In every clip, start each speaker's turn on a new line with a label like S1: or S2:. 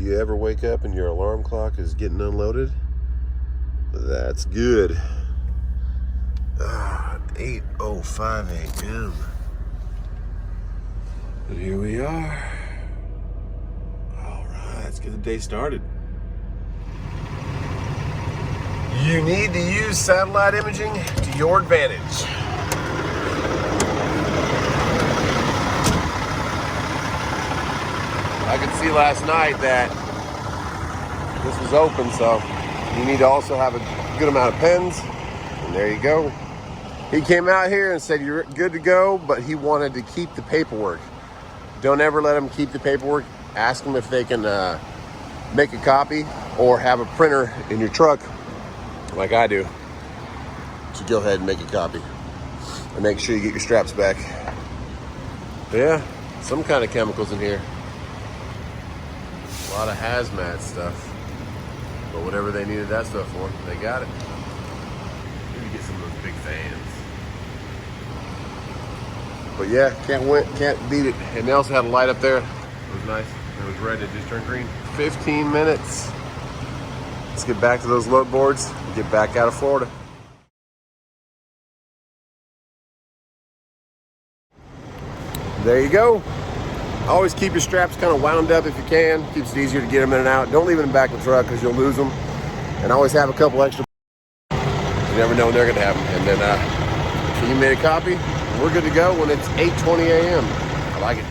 S1: you ever wake up and your alarm clock is getting unloaded? That's good. 8:05 a.m. But here we are. All right, let's get the day started. You need to use satellite imaging to your advantage. I could see last night that this was open, so you need to also have a good amount of pens. And there you go. He came out here and said you're good to go, but he wanted to keep the paperwork. Don't ever let him keep the paperwork. Ask them if they can make a copy or have a printer in your truck, like I do. So go ahead and make a copy. And make sure you get your straps back. But yeah, some kind of chemicals in here. A lot of hazmat stuff. But whatever they needed that stuff for, they got it. Maybe get some of those big fans. But yeah, can't beat it. And they also had a light up there. It was nice. It was red. It just turned green. 15 minutes. Let's get back to those load boards and get back out of Florida. There you go. Always keep your straps kind of wound up if you can. Keeps it easier to get them in and out. Don't leave them in the back of the truck because you'll lose them. And always have a couple extra. You never know when they're going to have them. And then so you made a copy. We're good to go when it's 8:20 a.m. I like it.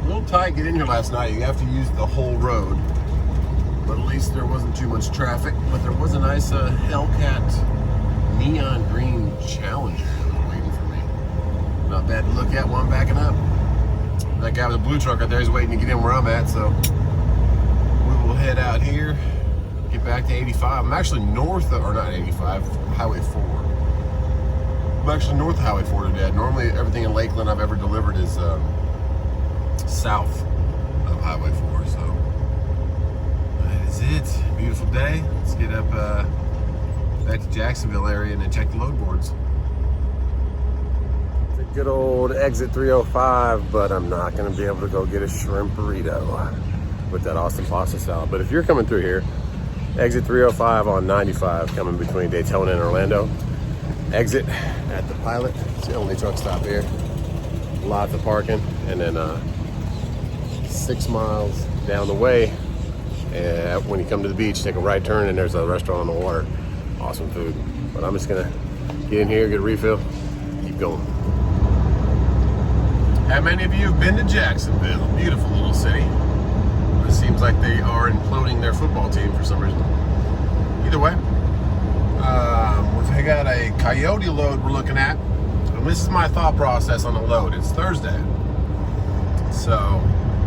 S1: A little tight get in here last night. You have to use the whole road. But at least there wasn't too much traffic. But there was a nice Hellcat neon green Challenger waiting for me. Not bad to look at while I'm backing up. That guy with the blue truck out there is waiting to get in where I'm at, so we will head out here, get back to 85. I'm actually north of, or not 85, Highway 4. I'm actually north of Highway 4 today. Normally everything in Lakeland I've ever delivered is south of Highway 4, so that is it. Beautiful day. Let's get up back to Jacksonville area and then check the load boards. The good old exit 305, but I'm not going to be able to go get a shrimp burrito with that Austin pasta salad. But if you're coming through here, exit 305 on 95 coming between Daytona and Orlando. Exit at the Pilot. It's the only truck stop here. Lots of parking. And then 6 miles down the way, when you come to the beach, take a right turn and there's a restaurant on the water. Awesome food. But I'm just gonna get in here, get a refill, keep going. How many of you have been to Jacksonville? Beautiful little city. It seems like they are imploding their football team for some reason. Either way, we got a Coyote load we're looking at. And this is my thought process on the load. It's Thursday. So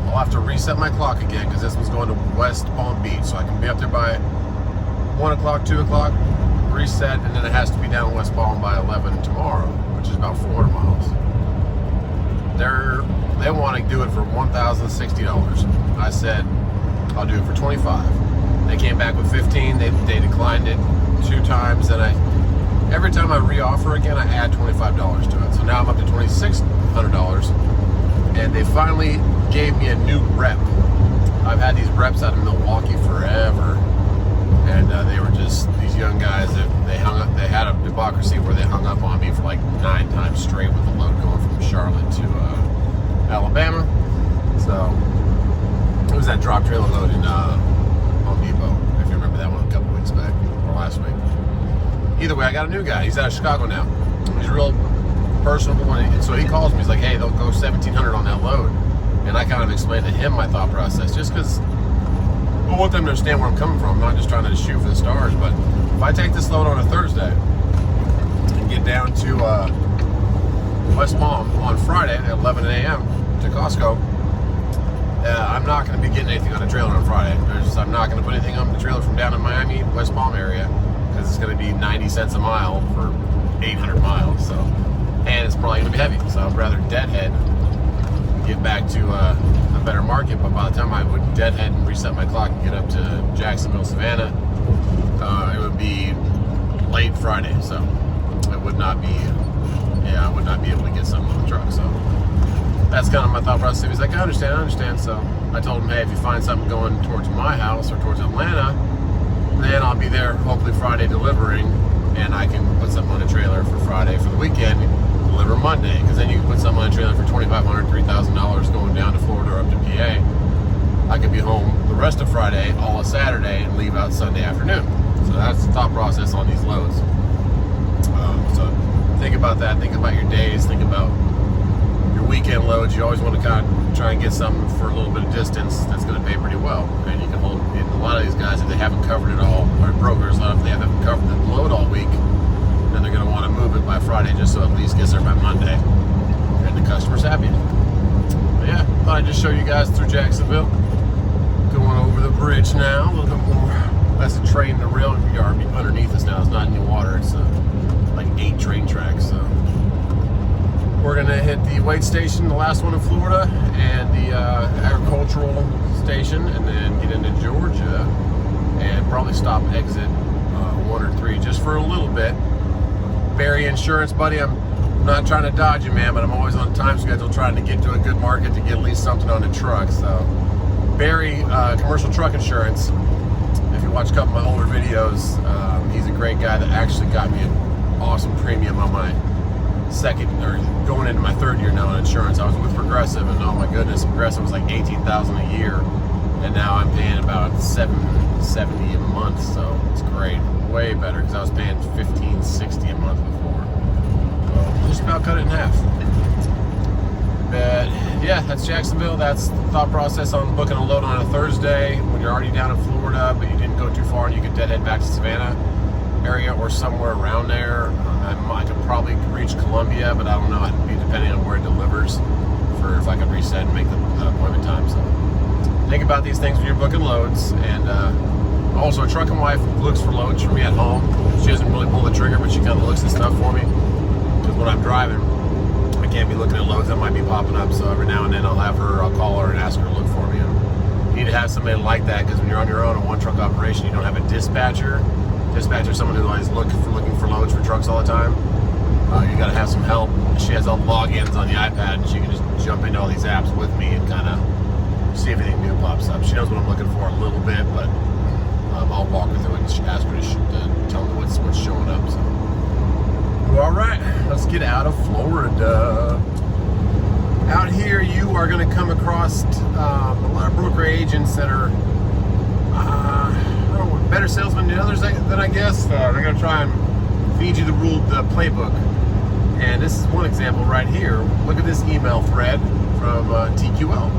S1: I'll have to reset my clock again because this one's going to West Palm Beach. So I can be up there by 1 o'clock, 2 o'clock, reset, and then it has to be down in West Palm by 11 tomorrow, which is about 400 miles. They want to do it for $1,060. I said, I'll do it for 25. They came back with 15. They declined it 2 times, and every time I reoffer again, I add $25 to it. So now I'm up to $2,600, and they finally gave me a new rep. I've had these reps out of Milwaukee forever. And they were just these young guys that they had a democracy where they hung up on me for like 9 times straight with the load going from Charlotte to Alabama. So it was that drop trailer load in Home Depot, if you remember that one a couple weeks back or last week. Either way, I got a new guy. He's out of Chicago now. He's real personable, and so he calls me. He's like, "Hey, they'll go $1,700 on that load," and I kind of explained to him my thought process, just because. I want them to understand where I'm coming from. I'm not just trying to shoot for the stars, but if I take this load on a Thursday and get down to West Palm on Friday at 11 a.m. to Costco, I'm not going to be getting anything on the trailer on Friday. I'm not going to put anything on the trailer from down in Miami, West Palm area, because it's going to be 90 cents a mile for 800 miles. So, and it's probably going to be heavy. So I'd rather deadhead and get back to a better market. But by the time I would deadhead and reset my clock and get up to Jacksonville, Savannah, it would be late Friday. So it would not be, I would not be able to get something on the truck. So that's kind of my thought process. He's like, I understand. So I told him, hey, if you find something going towards my house or towards Atlanta, then I'll be there hopefully Friday delivering, and I can put something on a trailer for Friday for the weekend, deliver Monday, because then you can put something on a trailer for $2,500, $3,000 going down to Florida or up to PA. I could be home the rest of Friday, all of Saturday, and leave out Sunday afternoon. So that's the thought process on these loads. So think about that. Think about your days. Think about your weekend loads. You always want to kind of try and get something for a little bit of distance that's going to pay pretty well. And you can hold. And a lot of these guys, if they haven't covered it all, or brokers, if they haven't covered the load all week, then they're going to want to move it by Friday just so at least gets there by Monday, and the customer's happy. But yeah, thought I'd just show you guys through Jacksonville. Going over the bridge now, a little bit more. That's a train, the rail yard underneath us now. It's not any water. It's like 8 train tracks. So we're gonna hit the weight station, the last one in Florida, and the agricultural station, and then get into Georgia, and probably stop exit 1 or 3 just for a little bit. Barry Insurance, buddy, I'm not trying to dodge you, man, but I'm always on a time schedule trying to get to a good market to get at least something on the truck. So Barry, commercial truck insurance. If you watch a couple of my older videos, he's a great guy that actually got me an awesome premium on my second, or going into my 3rd year now on insurance. I was with Progressive, and oh my goodness, Progressive was like $18,000 a year, and now I'm paying about $770 a month. So it's great, way better, because I was paying $1,560 a month before. So just about cut it in half. But yeah, that's Jacksonville. That's the thought process on booking a load on a Thursday when you're already down in Florida, but you didn't go too far and you could deadhead back to Savannah area or somewhere around there. I could probably reach Columbia, but I don't know. It'd be depending on where it delivers for if I could reset and make the appointment time. So think about these things when you're booking loads. And also, a trucking wife looks for loads for me at home. She doesn't really pull the trigger, but she kind of looks at stuff for me, because when I'm driving, I can't be looking at loads that might be popping up. So every now and then I'll call her and ask her to look for me. And you need to have somebody like that, because when you're on your own in one truck operation, you don't have a dispatcher. Dispatcher is someone who always looking for loads for trucks all the time. You got to have some help. She has all the logins on the iPad, and she can just jump into all these apps with me and kind of see if anything new pops up. She knows what I'm looking for a little bit, but I'll walk her through it and ask her to tell me what's showing up. So. All right, let's get out of Florida. Out here, you are going to come across a lot of broker agents that are better salesmen than others, than I guess. They're going to try and feed you the playbook. And this is one example right here. Look at this email thread from TQL.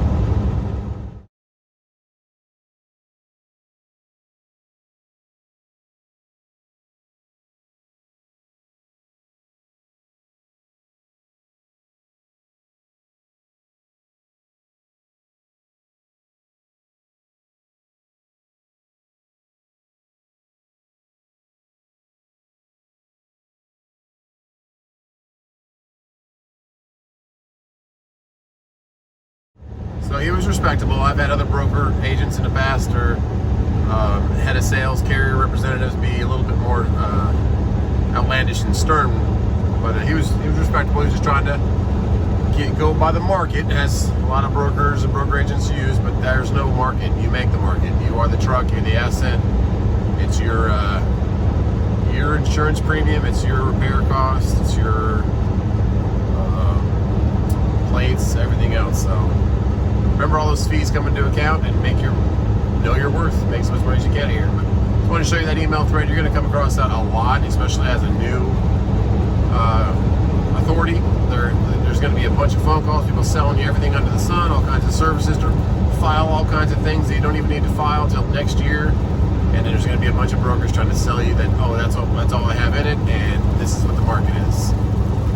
S1: So he was respectable. I've had other broker agents in the past, or head of sales, carrier representatives, be a little bit more outlandish and stern. But he was respectable. He was just trying to go by the market, as a lot of brokers and broker agents use. But there's no market. You make the market. You are the truck. You're the asset. It's your insurance premium. It's your repair costs. It's your plates. Everything else. So. Remember all those fees come into account, and know your worth. Make as much money as you can here. But I just want to show you that email thread. You're going to come across that a lot, especially as a new authority. There's going to be a bunch of phone calls, people selling you everything under the sun, all kinds of services to file all kinds of things that you don't even need to file until next year. And then there's going to be a bunch of brokers trying to sell you that, oh, that's all I have in it, and this is what the market is.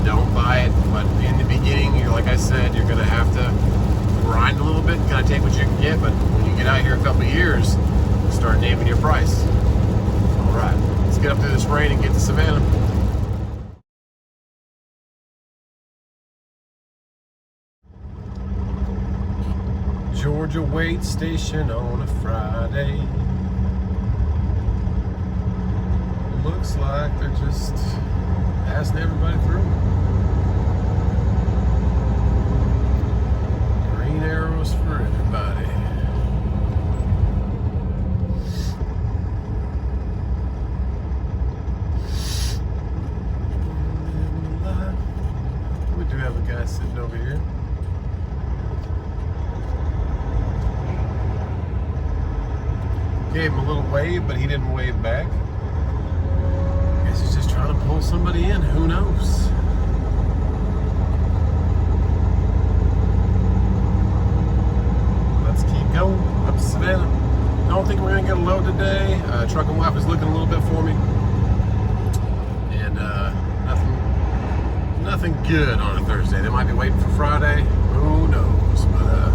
S1: Don't buy it. But in the beginning, like I said, you're going to have to grind a little bit, kind of take what you can get, but when you get out here a couple of years, start naming your price. All right, let's get up through this rain and get to Savannah. Georgia weight station on a Friday. Looks like they're just passing everybody through. Toast for everybody. We do have a guy sitting over here. Gave him a little wave, but he didn't wave back. Guess he's just trying to pull somebody in. Who knows? Let's keep going up to Savannah. Don't think we're gonna get a load today. Truck and wife is looking a little bit for me, and nothing good on a Thursday. They might be waiting for Friday. Who knows? But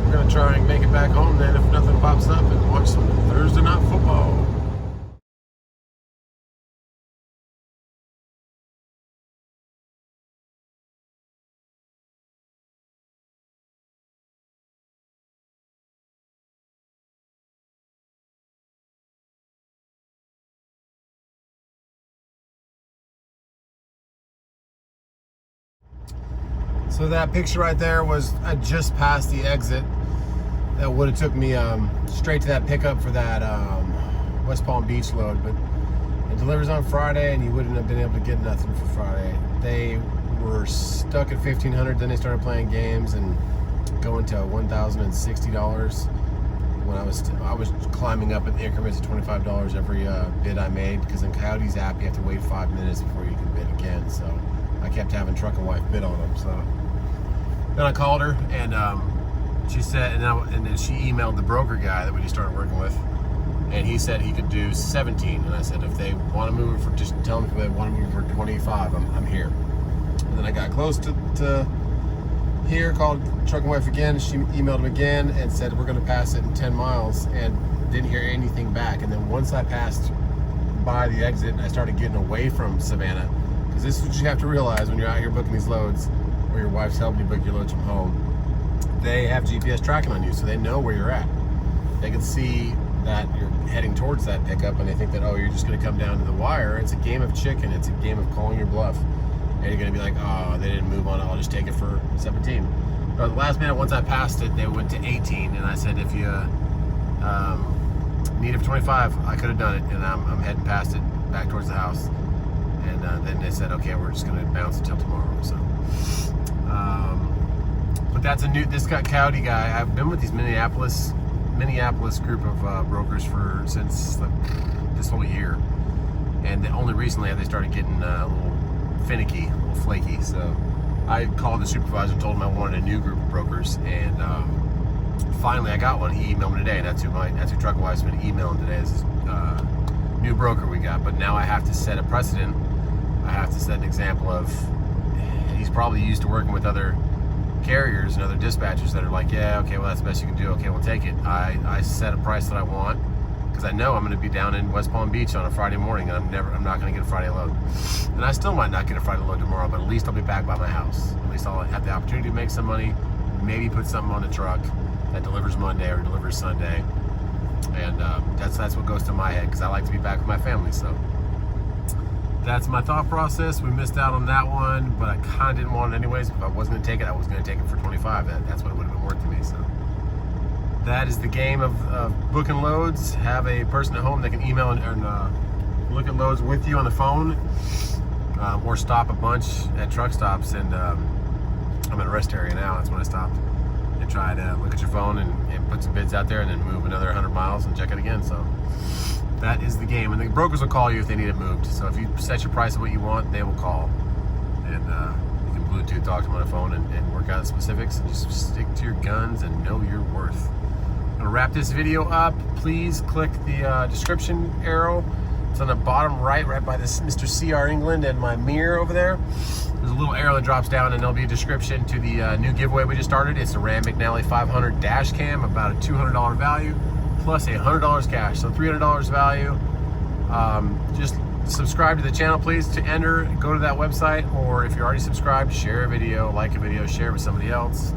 S1: we're gonna try and make it back home then if nothing pops up and watch some Thursday night football. So that picture right there was, I just passed the exit. That would have took me straight to that pickup for that West Palm Beach load, but it delivers on Friday and you wouldn't have been able to get nothing for Friday. They were stuck at $1,500, then they started playing games and going to $1,060 when I was climbing up in increments of $25 every bid I made, because in Coyote's app you have to wait 5 minutes before you can bid again. So I kept having truck and wife bid on them. So then I called her and she said, and then she emailed the broker guy that we just started working with, and he said he could do 17. And I said, if they want to move it for, just tell them if they want to move it for 25, I'm here. And then I got close to here, called truck and wife again. She emailed him again and said, we're going to pass it in 10 miles, and didn't hear anything back. And then once I passed by the exit, I started getting away from Savannah, because this is what you have to realize when you're out here booking these loads, or your wife's helping you book your loads from home. They have GPS tracking on you, so they know where you're at. They can see that you're heading towards that pickup, and they think that, oh, you're just going to come down to the wire. It's a game of chicken. It's a game of calling your bluff. And you're going to be like, oh, they didn't move on it. I'll just take it for 17. But the last minute, once I passed it, they went to 18, and I said, if you need it for 25, I could have done it, and I'm heading past it back towards the house. And then they said, okay, we're just going to bounce until tomorrow. So, but that's this Coyote guy. I've been with these Minneapolis group of brokers since this whole year, and only recently have they started getting a little finicky, a little flaky. So I called the supervisor and told him I wanted a new group of brokers, and finally I got one. He emailed me today, and that's who Truck and Wife's been emailing today. This is new broker we got. But now I have to set a precedent. I have to set an example of, he's probably used to working with other carriers and other dispatchers that are like, yeah, okay, well, that's the best you can do. Okay, we'll take it. I set a price that I want, because I know I'm going to be down in West Palm Beach on a Friday morning, and I'm not going to get a Friday load. And I still might not get a Friday load tomorrow, but at least I'll be back by my house. At least I'll have the opportunity to make some money, maybe put something on the truck that delivers Monday or delivers Sunday. And that's what goes to my head, because I like to be back with my family. So that's my thought process. We missed out on that one, but I kind of didn't want it anyways. If I wasn't going to take it, I was going to take it for 25. That's what it would have been worth to me. So that is the game of booking loads. Have a person at home that can email and look at loads with you on the phone, or stop a bunch at truck stops. And I'm in a rest area now. That's when I stopped. And try to look at your phone and put some bids out there, and then move another 100 miles and check it again. So that is the game. And the brokers will call you if they need it moved. So if you set your price of what you want, they will call. And you can Bluetooth talk to them on the phone and work out the specifics, and just stick to your guns and know your worth. I'm gonna wrap this video up. Please click the description arrow. It's on the bottom right by this Mr. CR England and my mirror over there. There's a little arrow that drops down, and there'll be a description to the new giveaway we just started. It's a Ram McNally 500 dash cam, about a $200 value, plus $100 cash, so $300 value. Just subscribe to the channel, please, to enter. Go to that website, or if you're already subscribed, share a video, like a video, share it with somebody else.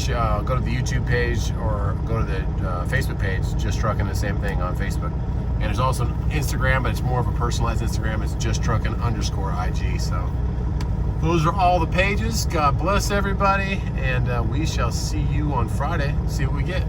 S1: Go to the YouTube page, or go to the Facebook page, Just Truckin', the same thing on Facebook. And there's also Instagram, but it's more of a personalized Instagram. It's Just Truckin' _IG. So those are all the pages. God bless everybody, and we shall see you on Friday. See what we get.